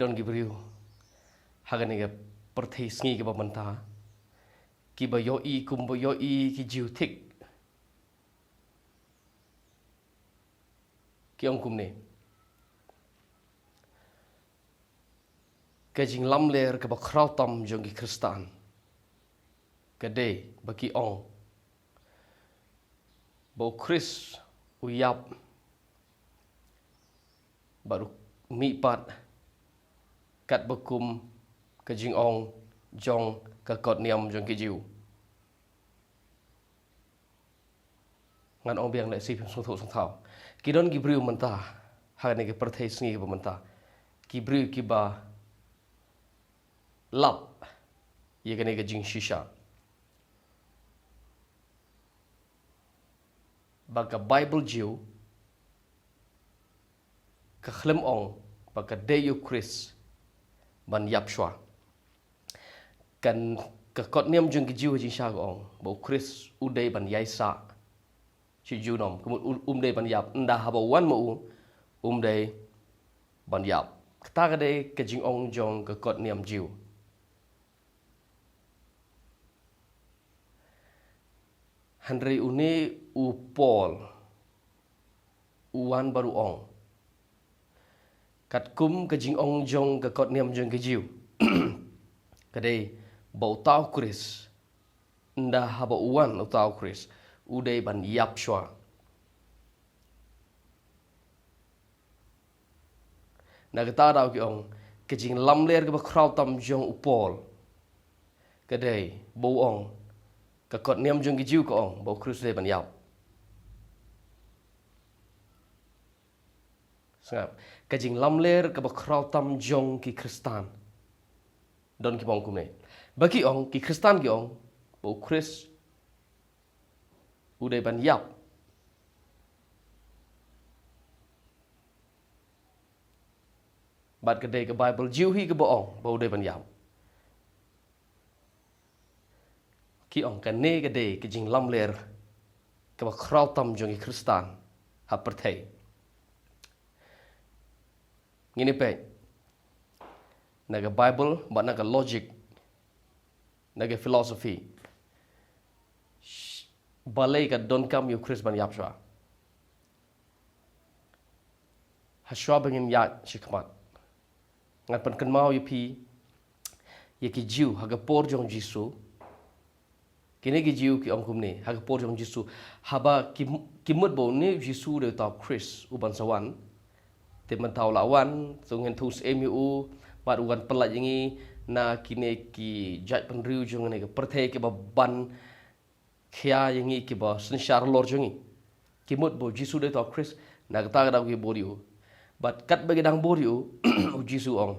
Don Gibriu Haganiga Pertesni ke Bamanta Kibayoi Kumboyoi Kijutik Kiong Kumne Kajing Lamler ke Bakrautam Jongi Kristan Kade Baki Ong Bau Chris Uyap Baru Mipat Kat Bakum Kajing Ong Jong Kakot Niam Jong Kijiu Ngan Ong Biang Lek Sip Sung Thuk Sung Thau Kidon Gibriu Mentah Haganiga Pertesni ke Bamanta Gibriu Kiba Lap Ia kena Kajing Shisha Baka Bible Jiu Kakhlem Ong Baka Deyu Chris Ban Yap Shwa Kan Kakot Niam Jung Kijiu Hajing Shah Ong Bau Chris Uday Ban Yaisa Si Junom Kemud Umday Ban Yap Nda Haba Wan Mau Umday Ban Yap Ketagade Kajing Ong Jong Kakot Niam Jiu Handri Uni U Paul Uwan Baru Ong Kat Kum Kajing Ong Jong Kakot Niam Jong Kijiu Kadai Bau Tau Chris Nda Haba Uwan Tau Chris Uday Ban Yap Shwa Na kata dau ki ong Kajing Lamler ke Bakrautam Jong U Paul Kadai Bau Ong Kakot Niam Jong Kijiu ke Ong Bau Chris Uday Ban Yap Sengap Kajing Lamler ke Bakrautam Jong Ki Kristan Don Ki Bong Kumne Bagi Ong Ki Kristan ki Ong Bau Chris Uday Ban Yap Bat kedai ke Bible Jiu hi ke Bau Ong Bau Uday Ban Yap Ki Ong kan ne kedai Kajing Lamler ke Bakrautam Jong Ki Kristan Hapertai Ngini pe Naga Bible Bat naga logic Naga philosophy Balai ka Don Kam Yu Chris Ban Yap Shwa Hashwa Bangin Yat Shikmat Ngat Pan Kan Mau Yu Pi Yaki Jiu Haga Por Jong Jisu Kini ki Jiu Ki Ong Kumne Haga Por Jong Jisu Haba Kimut Bo Ni Jisu De Tau Chris Uban Sawan Teman Tau Lawan Tunghen Thus MU Bat Ugan Pelat Yengi Na kini ki Jat Penriu Jong Ni Perthai Ki Ban Kia Yengi Ki Ba Sensyar Lor Jongi Kimut Bo Jisu De Tau Chris Na kata Kadau Ki Boriu Bat kat bagi dang Boriu Jisu Ong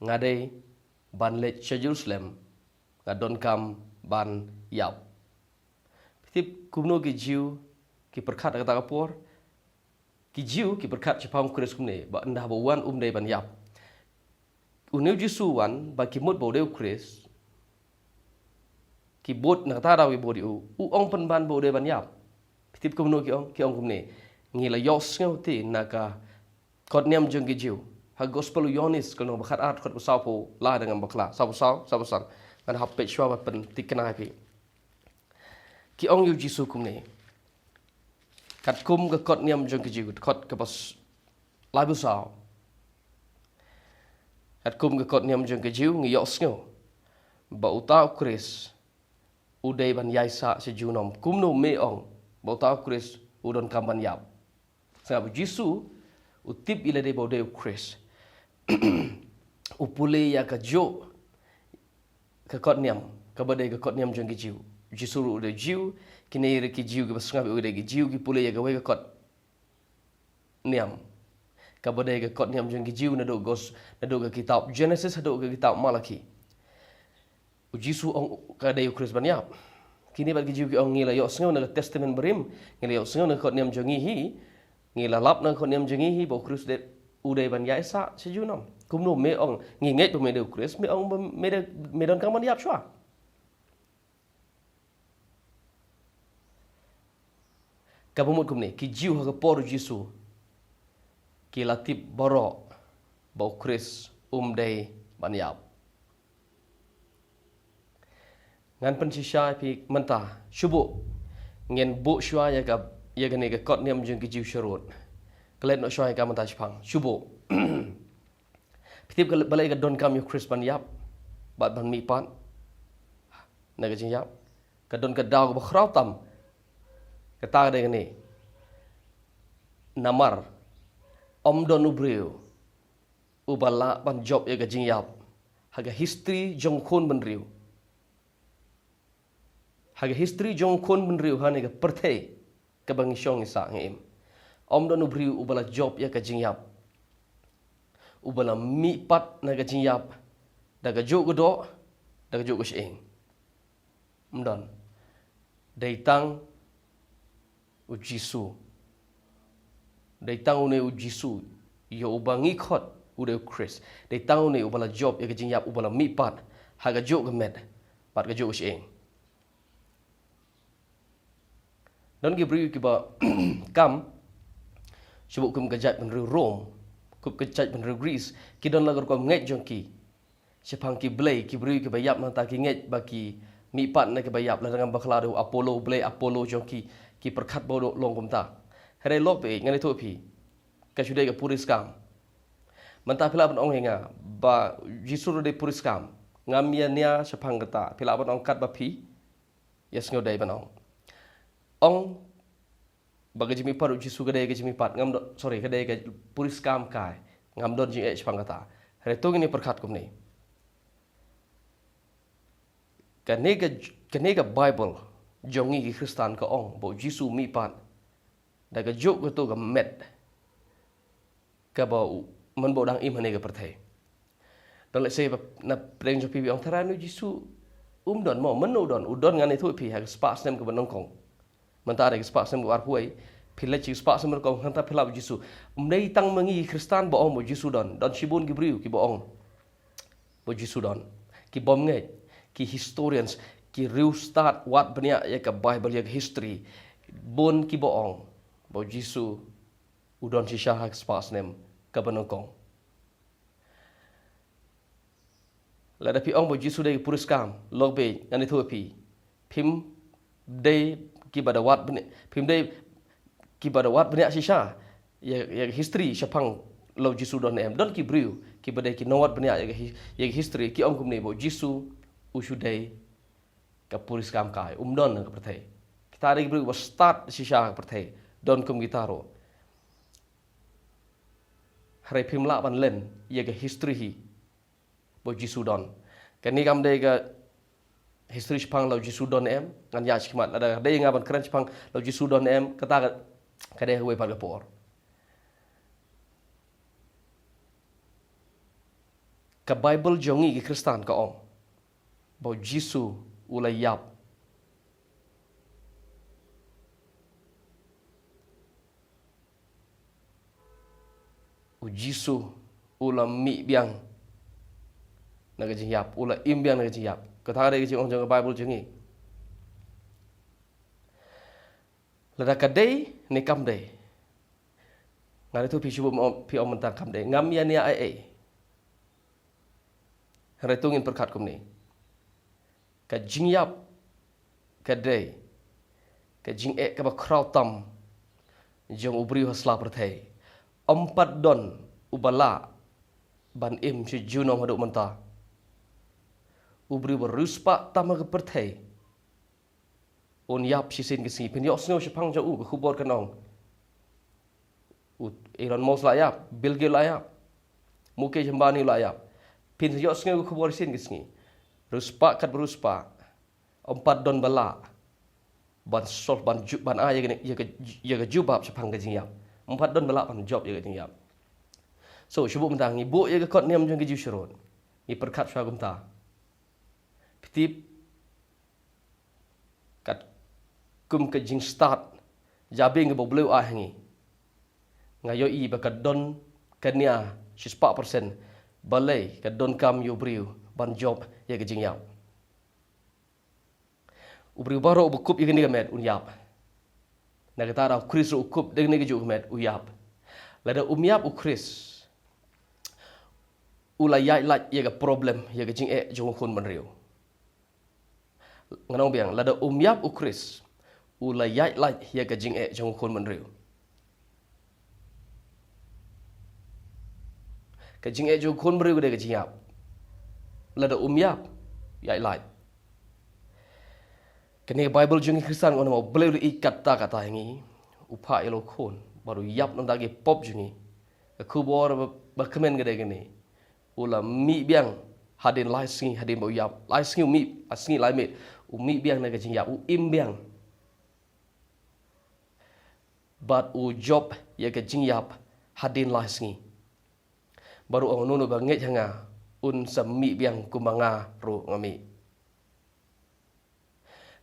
Ngadai Ban Let Jerusalem Ngadon Kam Ban Yap Tip Kumno Ki Jiu Ki Perkat Kata Kapor Ki Jiu Ki Perkat Cepam Chris Kumne Ba Ndah Bawan Umday Ban Yap Uniu Jisu Wan Ba Kimut Bo Deu Chris Ki Bot Nak Tara Wi Boriu U Ong Pen Ban Bo Deu Ban Yap Tip Kumno Ki Ong Kumne Ngila Yos Ngau Ti Naka Kot Niam Jong Ki Jiu Ha Gospel Yonis Kalau Bakat Art Kot Besau Po La dengan Bakla Sau Besar Kan Hapet Shwa Bat Pen Tikenai Pi Ki Ong Yu Jisu Kumne Kat Kum Ke Kot Niam Jong Ki Jiu Kot Ke Pas Lai Besau Kat Kum Ke Kot Niam Jong Ki Jiu Ngi Yos Ngau Ba Utau Chris Uday Ban Yaisa Si Junom Kumno Me Ong Ba Utau Chris Udon Kam Ban Yap Sebab Jisu Utip ila de Bau Deu Chris Upule ya ka Jo Ke Kot Niam Kabadai Ke Kot Niam Jong Ki Jiu Jisu Ru Uday Jiu Kini Ira Ki Jiu Ke Basungap Uday Ki Jiu Ki Pule ya Gawai Ke Kot Niam Kabadai Ke Kot Niam Jong Ki Jiu Nado Ke Kitab Genesis Nado Ke Kitab Malaki Jisu Ong Kadai Chris Ban Yap Kini Bat Ki Jiu Ki Ong Ngila Yok Sengau Naga Testament Berim Ngila Yok Sengau Naga Kot Niam Jong Hi Ngila Lap Naga Kot Niam Jong Hi Bau Chris Uday Ban Yaisa Sejunam Kumno Me Ong Nginget Ba Me Deu Chris Me Ong Me Don Kam Ban Yap Shwa Kabumut Kumne Ki Jiu Haga Por Jisu Ki Latip Borok bau Chris day ban yap ngan pen shisha pi mentah shubu ngen bu shwa ya ga kot niam jeng ki jiu sharut klet no shwa ga mentah chpang shubu pitip balai ga don kam yu Chris ban yap bat ban mi pan na ga jing yap ka don ka daw ba khrau tam ka ta de ni namar don ubriu ubala ban job ya ga jing yap haga history jong khon ban riu haga history jong khon ban riu ha ne ga perthe ka bang shong isa ngim don ubriu ubala job ya ga jing yap ubala mi pat na ga jing yap daga jo do daga jo sheng mdon dai tang u jisu dai tang ne u jisu yo ubangi khot u de Chris dai tang ne ubala job ya ga jing yap ubala mi pat haga jo ga met pat ga jo sheng don gi bri ki ba kam sibuk kum gajat ben Rome kup gajat ben Greece ki don lagar ko ngai jong ki sepang ki blay ki bri ki bayap nang ta ki ngai ba ki mi pat na ki bayap la dengan bakla do Apollo blay Apollo jong ki perkhat bo do long kum ta hare lop e ngani to pi ka shude ga puris kam manta phila ban ong henga ba jisuru de puris kam ngam ya nia sepang kata phila ban ong kat ba phi yes ngo dai ban ong baga jimi paru jisu ga dai ga jimi pat ngam sorry ga dai ga puris kam kai ngam don jing e sepang kata hare to ngini perkhat kum ni kanega Bible jongi ki Kristan ka ong bo Jisu mi pat daga jok ko to ga met ka bo man bo dang im hane ga perthai don le se na preng jo pi ong tharanu Jisu don mo menu don udon ngane thu pi ha spas nem ka banong kong man ta ga spas nem war puai phile chi spas nem ko hanta phila Jisu nei tang mangi Kristan bo ong bo Jisu don sibun ki briu ki bo ong bo Jisu don ki bom ngai ki historians ki riu start wat bania ya ka Bible ya history bon ki boong bo Jisu udon si syahak spas nem ka banokong la da pi ong bo Jisu de puris kam logbe ngani thu pi phim de ki badawat bania phim de ki badawat bania si syah ya history syapang lo Jisu don em don ki briu ki badai ki nawat bania ya history ki ong kum ne bo Jisu usudai ka puris kam kai don ka perthai kita ada beri start sisa ka perthai don kum gitaro hare pimla ban len ye ka history hi bo Jisu don kani kam dei ka history spang lo Jisu don em ngan ya chikmat ada dei ngaban kran spang lo Jisu don em kata ka dei huai par ka por ka Bible jongi ki Kristan ka ong bo Jisu ulai yap u Jisu ula mi biang naga jing yap ula im biang naga jing yap kata ada jing ong jang Bible jengi lada kadai ne kam dai ngari tu pi shubu pi om mentang kam dai ngam ya nia ai hare tungin perkat kum ni ka jing yap ka dai ka jing e ka ba kraw tam jong ubri hasla perthai empat don ubala ban im si junom haduk menta ubri beruspa tama ke perthai on yap si sin ke si pen yok sngo sepang jau ke khubor kanong Elon Musk la yap Bill Gates la yap Mukesh Ambani la yap pin yok sngo ke khubor sin ke si ruspa kat beruspa empat don bala ban sol ban jub ban a ya ke jubab sepang ke jing yap empat don bala ban job ya ke jing yap so shubu mentang ni bu ya ke kot niam jong ke jusron ni perkat swa gumta pitip kat kum ke jing start jabing ke bobleu ah ngi ngayo i ba ka don kania 4% balai ka don kam yu briu ban job ya ke jing yap ubri baro bukup ya ke ni gamet un yap na kata ra Chris ukup deng ni ke ju gamet u yap lada yap u Chris ulai yai laj ya ga problem ya ga jing jong khun man riu nganong biang lada yap ukris ulai yai laj ya ga jing jong khun man riu ka jing jong khun man riu de ga jing yap lada yap yai laj kini Bible jong Kristen ngono mau beli kata ini upa elo khun baru yap nang dagi pop jungi aku bor berkemen gede gini ula mi biang hadin lai singi hadin bau yap lai singi mi asingi lai mit mi biang naga jing yap im biang but job ya ke jing yap hadin lai singi baru orang nono banget hanga semi biang kumanga ro ngami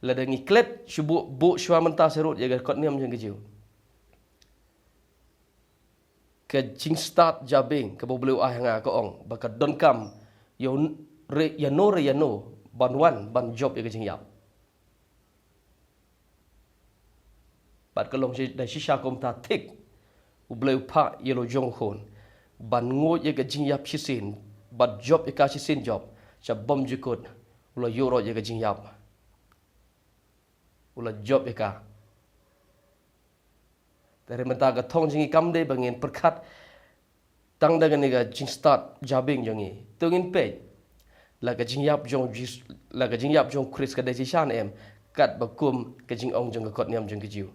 lada ngiklet shubu bu shwa menta serut ya kot niam jeng kejiu ke jing start jabing ke boblu hanga ko ong baka don kam yo re ya no ban wan ban job ya ke jing yap bat kalong da shisha kom ta tik ublu pa yelo jong khon ban ngo ya ke jing yap chisin bat job ya ka chisin job cha bom jikut ulo yoro ya ke jing yap ula job eka dari mentaga thong jingi kamde bangin perkat tang daga niga jing start jabing jongi tungin pe laga jing yap jong Chris ka desi shan em kat bakum ka jing ong jong kot niam jong kijiu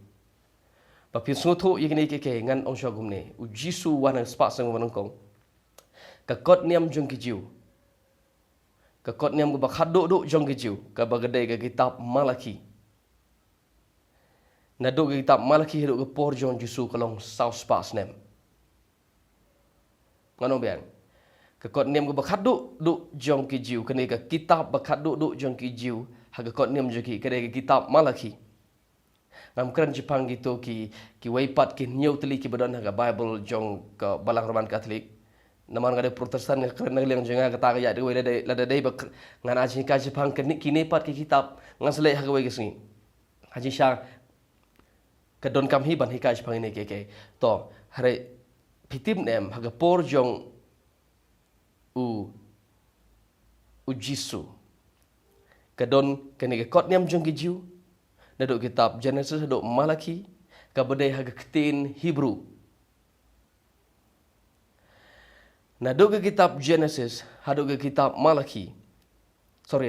ba pin snotho yigni ke ngan ong shogum ne u jisu wan spa sang wan kong ka kot niam jong kijiu ka kot niam ba khaddo do jong kijiu ka bagade ka kitab Malaki na do kitab Malaki hidup ke por John Jisu kalong South Spas nem. Ngano biang. Ke kot nem ke bakat do John ki jiu kene ke kitab bakat do John ki jiu ha ke kot nem joki kene ke kitab Malaki. Ngam keren Jepang gitu ki waipat ki new teli ki badon ha Bible John ke balang Roman Katolik. Naman ngade Protestan keren ngeleng jenga kata ya de lada dei bak ngan aji ka Jepang kini pat ki kitab ngasle ha ke we gesni. Haji sha kadon kam hi ban hikai Jepang ini keke to hare pitim nem haga por jong u Jisu kadon kene ke kot nem jong kijiu na do kitab Genesis do Malaki ka bade haga ketin Hebrew na do ke kitab Genesis hado ke kitab Malaki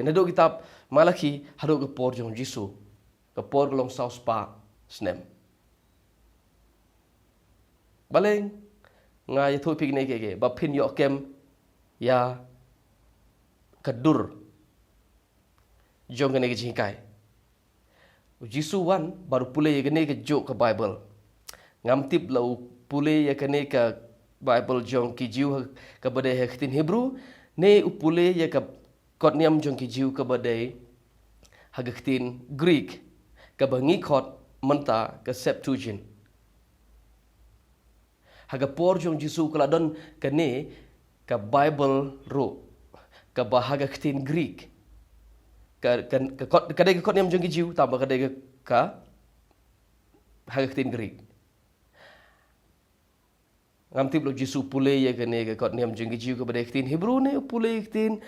na do kitab Malaki hado ke por jong Jisu ke por long South Spa snem baleng nga ya thu pikne ke ba pin yo kem ya kadur jong ne ke jingkai Jisu wan baru pule ye ne ke jo ke Bible ngam tip lau pule ye ne ke Bible jong ki jiu ke bade tin Hebrew ne upule ye ke kot niam jong ki jiu ke bade hagaktin Greek ke bangi kot menta ke Septuagint haga por jong Jisu kaladon kene ka Bible ro ka bahaga ketin Greek ka kadai kot niam jong Jiu tambah kadai ka haga ketin Greek ngam tip lo Jisu pule ye kene ka kot niam jong Jiu ka badai ketin Hebrew ne pule ketin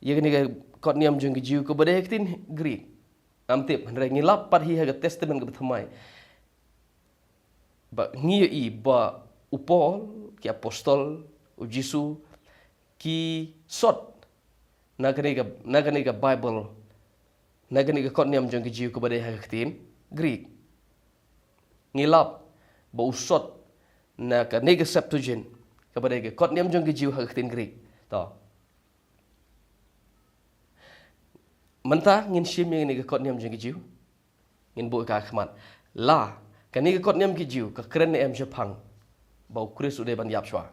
ye kene ka kot niam jong Jiu ka badai ketin Greek ngam tip handre ngilap par hi haga testament ka thamai ba ngi ba upol ki apostol u Jisu ki sot na kene ka Bible na kene ka kot niam jong ki jiu ko bade ha ketin Greek ngilap ba usot na kene ka Septuagint ka bade ka kot niam jong ki jiu ha ketin Greek to menta ngin sim ngin ka kot niam jong ki jiu ngin bo ka khmat la kene ka kot niam ki jiu ka kren em Jepang bau Chris udah ban yap shwa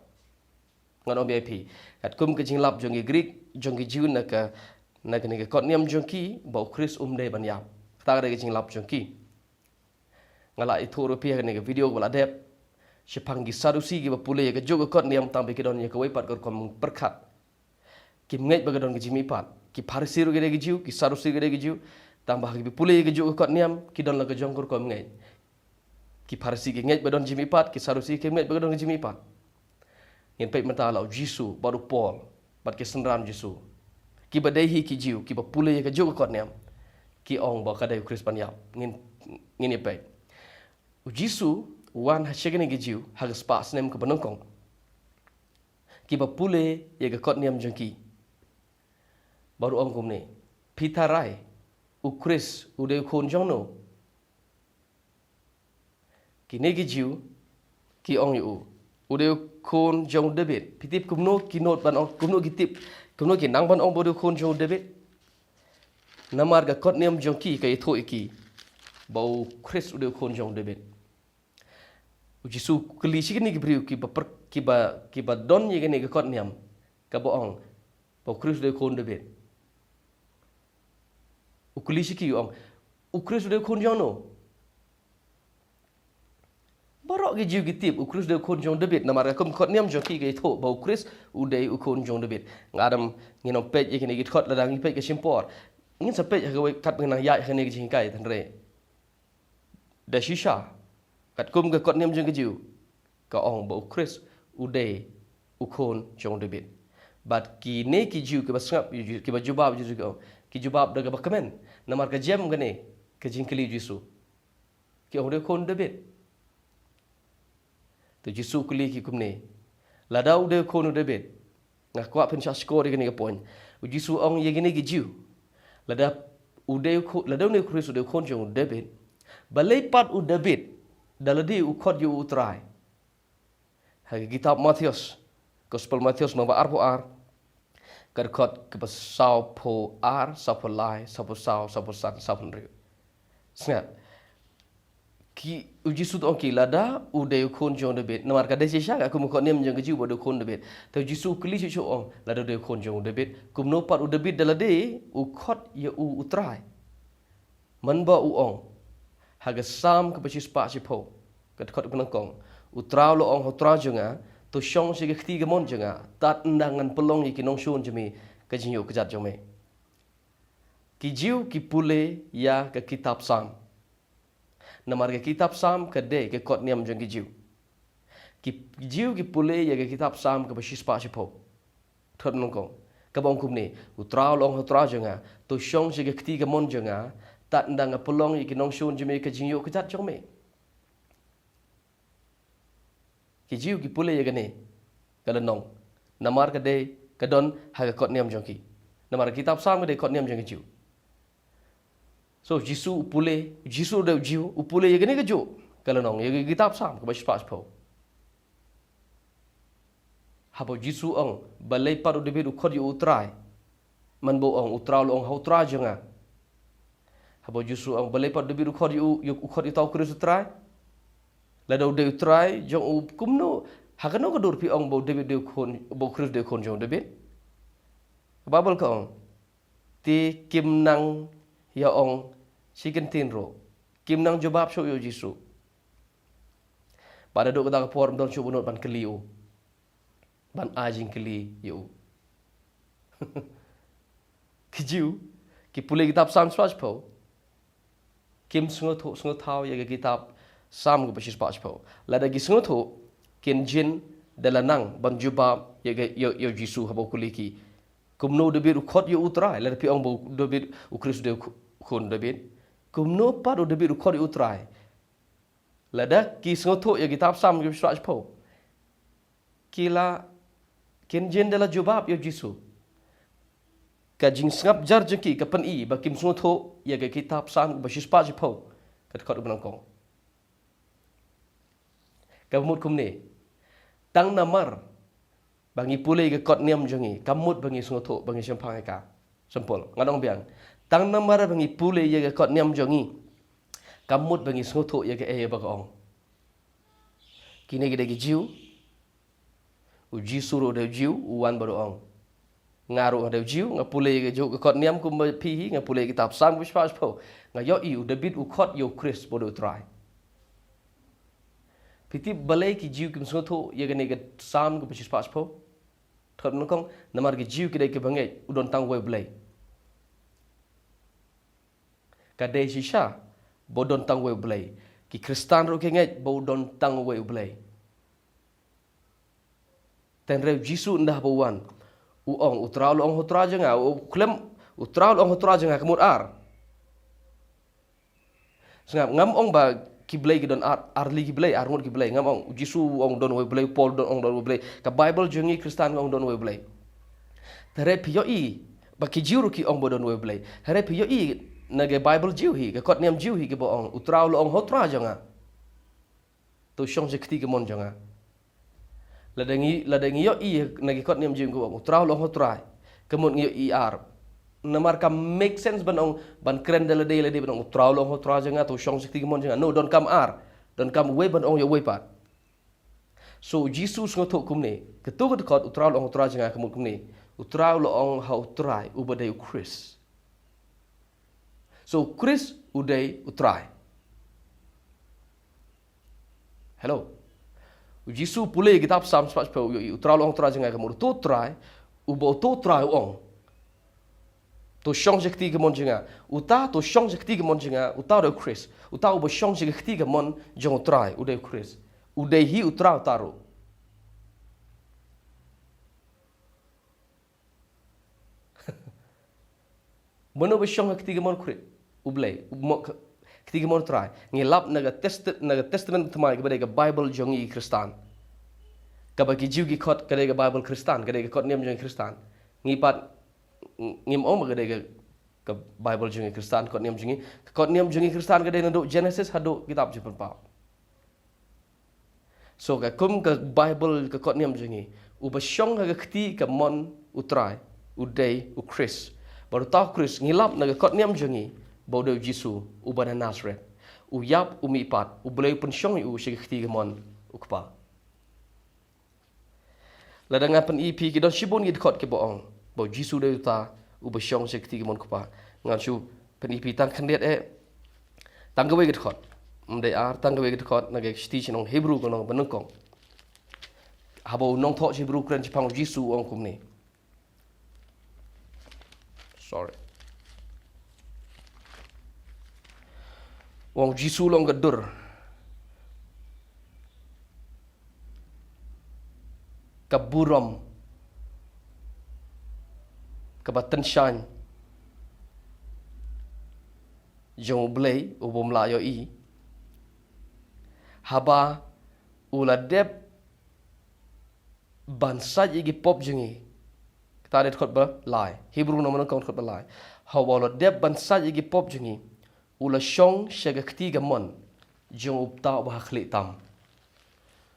ngan om VIP kat kum ke jinglap jongi Greek jongi jiu na ka ni kot niam jongki bau Chris de ban yap ta ga jinglap jongki ngala itu rupiah ni video wala dep Jepang gi sadusi gi bapule ga jogo kot niam tambe ke don ya ka wepat ko kom perkat ki ngai ba don gi jimi pat ki farisiru ge jiu ki sadusi ge jiu tambah gi pule ge jogo kot niam ki don la ga jongkur kom ngai ki farisi ki ngai badon jimi pat ki sarusi ki ngai badon jimi pat ngin pe mata lau Jisu baru Paul bat ke senran Jesu ki ba dei hi ki jiu ki ba pule ka jo ka nem ki ong ba ka dei Chris pan yap ngin ye pe Jesu wan ha chegene ki jiu ha ga spa snem ka banong kong ki ba pule ye ka kot nem jangki baru ong kum ne pitarai Chris ude khon jong no ki ne ki jiu ki ong yu ude khon jong David pitip kumno ki not ban ong kumno ki tip kumno ki nang ban ong bodo khon jong David namar ga kot nem jong ki ka itho iki bau Chris ude khon jong David Jesu kli shi ni ki briu ki ba don ye ni ga kot nem ka bo ong bau Chris ude khon David ukli shi ki ong Chris ude khon jong no Barok ke jiu gitip Chris de khon jong David namar kum khot niam jong ki ge tho bau Chris ude khon jong David ngadam ngino pej ye kini git khot ladang ni pej ke simpor ngin sa pej ga kat nang ya kini ge jing kai tan re da shisha kat kum ga khot niam jong ge jiu ka ong bau Chris ude khon jong David bat ki ne ki jiu ke basngap ki ba jubab jiu ki jubab da ga bakamen namar ka jem ga ne ke jing kli Jesu ki ong de khon David tu Jesu kuli ki kumne lada ude khonu David ngak kwa pen sha skor ni point Jesu ong ye gini gi jiu lada ne Chris ude khon jong David balai pat u David daladi u khot yu utrai ha kitab Matius Gospel Matius nomor arpo ar kar khot ke pasau po ar sapo lai sapo sau sapo san sapo riu snap ki uji sut ong ki lada ude khon jong David namar ka desi sha ka kum khon nem jong jiu bodo khon David te Jesu kli chu ong lada de khon jong David kum no pat u David dalade u khot ye u utrai man ba u ong haga sam ka pasi spa si po ka khot ku nang kong utrau lo ong hotra jonga to shong si ga khti ga mon jonga tat ndangan pelong ki nong shon jemi ka jinyo ka jat jome ki jiu ki pule ya ka kitab sam namar ke kitab sam ke de ke kot niam jong ki jiu ki pule ya ke kitab sam ke basis pa sipo thot nong kong ka bong kum ni utrau long hotra jonga to shong si ke khti ga mon jonga tat ndang pelong ki nong shon jemi ka jinyo ka jat jome ki jiu ki pule ye gane kala nong namar ka de ka don ha ka kot niam jong ki namar kitab sam ka de kot niam jong ki jiu so Jesu de jiu upule ye gane ka jo kala nong ye kitab sam ka bash pas po habo Jesu ong balai paru de bidu khot yu utrai man bo ong utrau ong hotra jonga habo Jesu ong balai paru de bidu khot yu khot yu tau Chris utrai la do de utrai jong u kumno hakano ka dur pi ong bo David de khon bo Chris de khon jong David babel ka ong ti kim nang ya ong siken tin ro kim nang jawab so yo Jesu pada do ka por don chu bonot ban keliu ban ajing keli yo kijiu ki pule kitab sam spas po kim sungo thau ye kitab sam go basis pas po la da gi sungo tho ken jin dalanang ban jubab ye Jesu habo kuliki kumno David khot yo utrai la pi ong bo David u Chris de khon David kumno pa do David khot yo utrai la da ki sungo tho ye kitab sam go basis po kila ken jin dala jubab yo Jesu ka jing ngap jar jeki ka pan i ba kim sungo tho ye kitab sam go basis pas po kat khot benang kong kamut kumne tang namar bangi pule ke kot niam jongi kamut bangi sungo bangi sempang ka sempol ngadong biang tang namar bangi pule ye ke kot niam jongi kamut bangi sungo ye ke e ba ong kini gede gi jiu uji suru de jiu uwan ba ong ngaru de jiu ngapule ye ke jo ke kot niam kum pi ngapule kitab sang bispas po ngayo iu David u khot yo Chris bodo try Piti balai ki jiu kim sungo ye gane ke sam ko basis pas po thot no kong namar ki jiu ki dai ke bangai udon tang we blai ka dai shisha bodon tang we blai ki kristan ro ke ngai bodon tang we blai ten re Jesu ndah bawan uong utrau long hotra jenga u klem utrau long hotra jenga kemut ar. Sengap ngam ong ba kiblay gidon arli kiblay arngut kiblay ngam ong Jisu ong don we blay Paul don ong don we blay ka Bible jengi Kristan ong don we blay. Tare piyo i ba ki jiu ki ong bo don we blay. Tare piyo i nage Bible jiu hi ka kot niam jiu hi ke bo ong utrau long hotra jenga. Tu syong je ketiga mon jenga. Ladengi yo i nagi kot niam jiu ko ong utrau long hotra. Kemut ngi yo i ar. Namar kam make sense ban keren dele ban ong utrau long hotra jenga tu syong je ketiga mon jenga. No don kam ar. Don kam we ban ong yo we pat. So Jesus ngotok kumne. Ketu kot utrau long hotra jenga kemut kumne. Utrau long hotra ubadai Chris. So Chris udai utrai. Hello. Jisu pulih kitab Psalm 40 utrau long hotra jenga kemut tu trai ubo tu trai ong. To syong je ketiga mon jenga. Uta to syong je ketiga mon jenga uta udai Chris. Uta ubo syong je ketiga mon jeng utrai udai Chris. Udai hi utrau taru. Mano besyong ketiga mon Chris. Ublay ketiga mon try ngilap naga testament thamai kepada ke Bible jongi Kristan kabagi jiu gi khot kepada ke Bible Kristan kepada ke khot niam jongi Kristan ngipat ngim om kepada ke Bible jongi Kristan khot niam jongi Kristan kepada nduk Genesis haduk kitab je penpau so ka kum ke Bible ke khot niam jongi ubasyong ke ketiga mon utrai udai u Chris baru tahu Chris ngilap naga khot niam jongi Baudeu Jisu ubana Nazareth uyap umipat ublay pensyong u sig ketiga mon ukpa ladangan pen EP kidon sibon gid khot ke boong bau Jisu de ta ubasyong sig ketiga mon ukpa ngan su pen EP tang khandet tanggawe gid khot mdai ar tanggawe gid khot naga sti chinong Hebrew konong benengkong habo nong thok Hebrew kren chipang Jisu ong kumni sorry Wong Jisu long gedur. Kaburom. Kabatan syan. Jong blay ubom layo i. Haba uladep bansaj igi pop jengi. Kita ada khot ba lai. Hebrew nama kau khot ba lai. Hawa uladep bansaj igi pop jengi. Ula syong syaga ketiga mon jong upta bah khli tam.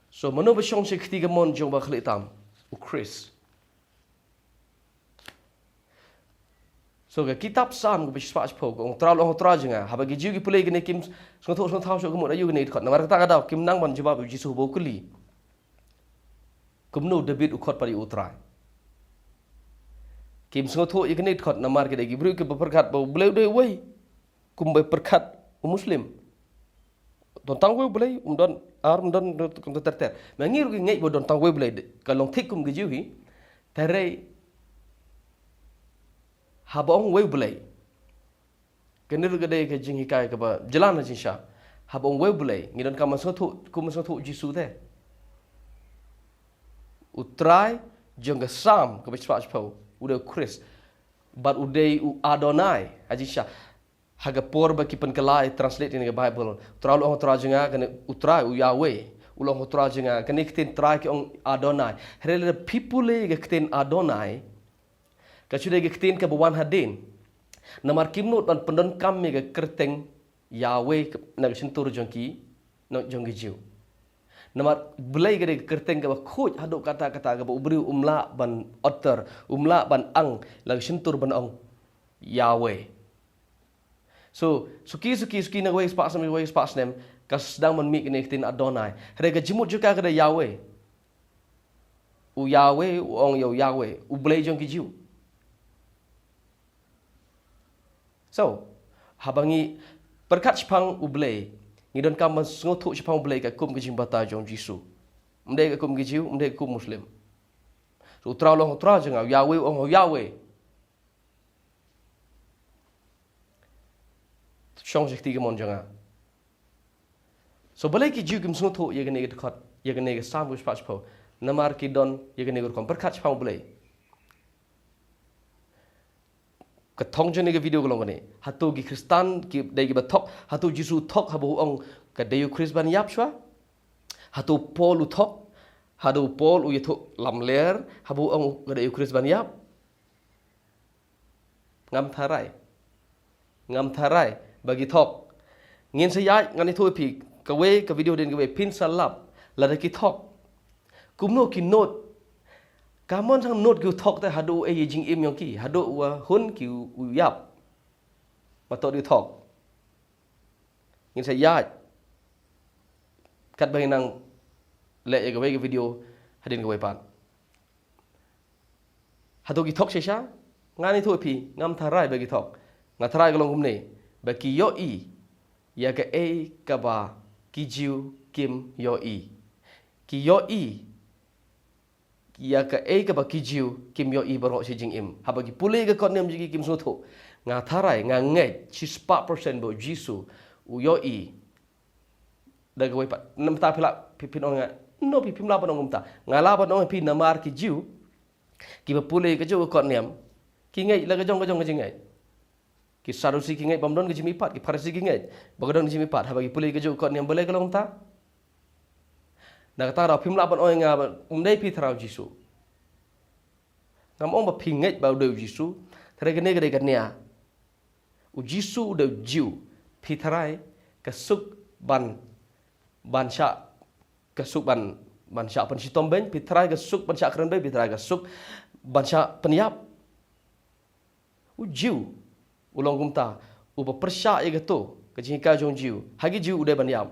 So mano ba syong syaga ketiga mon jong bah khli tam u Chris. So ga kitab Psalm ko bispa aspo ko tra lo tra jenga haba gi jiu gi pulei gene kim song thau so ko mo ayu gene khot namar ta ga daw kim nang ban jawab jisu bo kuli. Kumno David u khot pari utrai. Kim song thau gene khot namar ke gi bru ke berkat bo bleu de wei. Kumbai perkat Muslim. Don tangwe boleh don arm don terter. Mengir ke ngai don tangwe boleh kalau thik kum geju hi tare habong we boleh. Kenir gede ke jing hikai ke ba jalan jing sha. Habong we boleh ngidon kam masothu Jisu te. Utrai jeng ke Sam ke bispa pau udah Chris. But udai Adonai ajisha. Haga por bagi penkelai translate ini ke Bible. Terlalu orang terajenga kena utrai u Yahweh. Ulang orang terajenga kena kita try ke orang Adonai. Hele people ke kita Adonai. Kecuali ke kita ke bawan hadin. Namar kimnut dan pendon kami ke kerteng Yahweh nak sentur jongki nak jongki jiu. Namar belai ke kerteng ke bakut haduk kata-kata ke ubri umla ban otter umla ban ang lagi sentur ban ang Yahweh. So suki na way spas nem kas sedang menmik ni tin Adonai. Mereka jemut juga kepada Yahweh. U Yahweh ong yo Yahweh u blay jong kijiu. So habangi perkat chpang u blay ngidon kam ngothuk chpang blay ka kum kijing bata jong Jisu. Mdai ka kum kijiu, mdai ka kum Muslim. So tra long tra jang Yahweh ong Yahweh. Syong je ketiga mon janga. So balai ki jiu kim sung thu ye gane ge khot ye gane ge sam gus pas pho namar ki don ye gane gur kom perkat chpang balai. Ketong je nega video kolong kene. Hatu gi Kristan ki dai gi batok, hatu Jisu tok habu ong ka dayu Kris ban yap shwa. Hatu Paul utok, hatu Paul u yetu lamler habu ong ka dayu Kris ban yap. Ngam tharai bagi tok. Ngin sayai ngani thu pi kawe ka video den kawe pin salap la ki tok. Kumno ki note Kamon sang note ki tok ta hadu e jing im yong ki hadu wa hun ki u yap. Matok di tok. Ngin sayai kat bagi nang le e kawe video hadin kawe pan. Hadu ki tok sesha ngani thu pi ngam tharai bagi tok. Ngatharai kalong kumne bagi yo i ya ka e ka ba ki jiu kim yo i. Ki yo i ya ka e ka ba ki jiu kim yo i baro si jing im. Ha bagi pulih ka kon nem jigi kim so tho. Ngatharai ngangai 4% bo jisu u yo i. Da ka wai pa nam ta phila pin on nga no pi pim la pa on ta. Ngala pa on pi namar ki jiu ki ba pulih ka jo kon nem ki ngai la ka jong ka jing ngai. Ki sarusi ki ngai bamdon ki jimi pat ki farisi ki ngai bagadon ki jimi pat ha bagi pulih ke jo kon yang boleh kalong ta na kata ra phim la ban oi nga dei pi thrau jisu ngam ong ba pingai ba de jisu thare ke ne ke de nia u jisu de jiu pi thrai ka suk ban sha ka suk ban sha pan si tom ben pi thrai ka suk ban sha kran be pi thrai ka suk ban sha penyap u jiu ulong kumta upa persya ye gato kajing ka jong jiu hagi jiu udah ban yam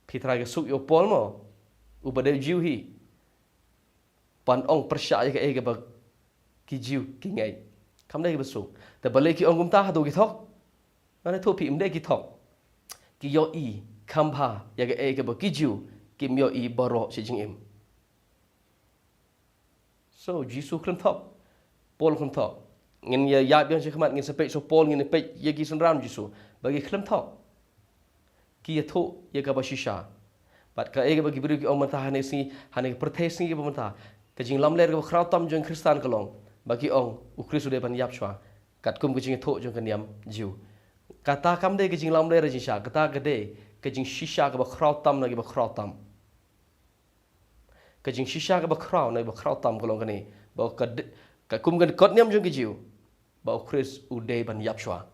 pitra ga suk yo pol mo upa de jiu hi pan ong persya ye ka e ga ba ki jiu ki ngai kam dai ga suk ta bale ki ong kumta hadu ki thok na tho pi imde ki thok ki yo i khampa ye ga e ga ba ki jiu kim yo i baro si jing im so jisu klam thok pol klam thok ngin ya yap yang khmat ngin sepek so pol ngin pek ye gi sunram jisu bagi khlam thok ki ya tho ye ka ba shisha bat ka e ga bagi bru ki om ta hane si hane protest ni ba mata ka jing lam ler ga khrau tam jong kristan kalong bagi ong u kristu de ban yap chwa kat kum ka jing tho jong kan yam jiu kata kam de ka jing lam ler jing sha kata ka de ka jing shisha ka ba khrau tam na gi ba khrau tam ka jing shisha ka ba khrau na ba khrau tam kalong ka ni ba ka kum kan kot niam jong ki jiu ba Chris uday ban yap shwa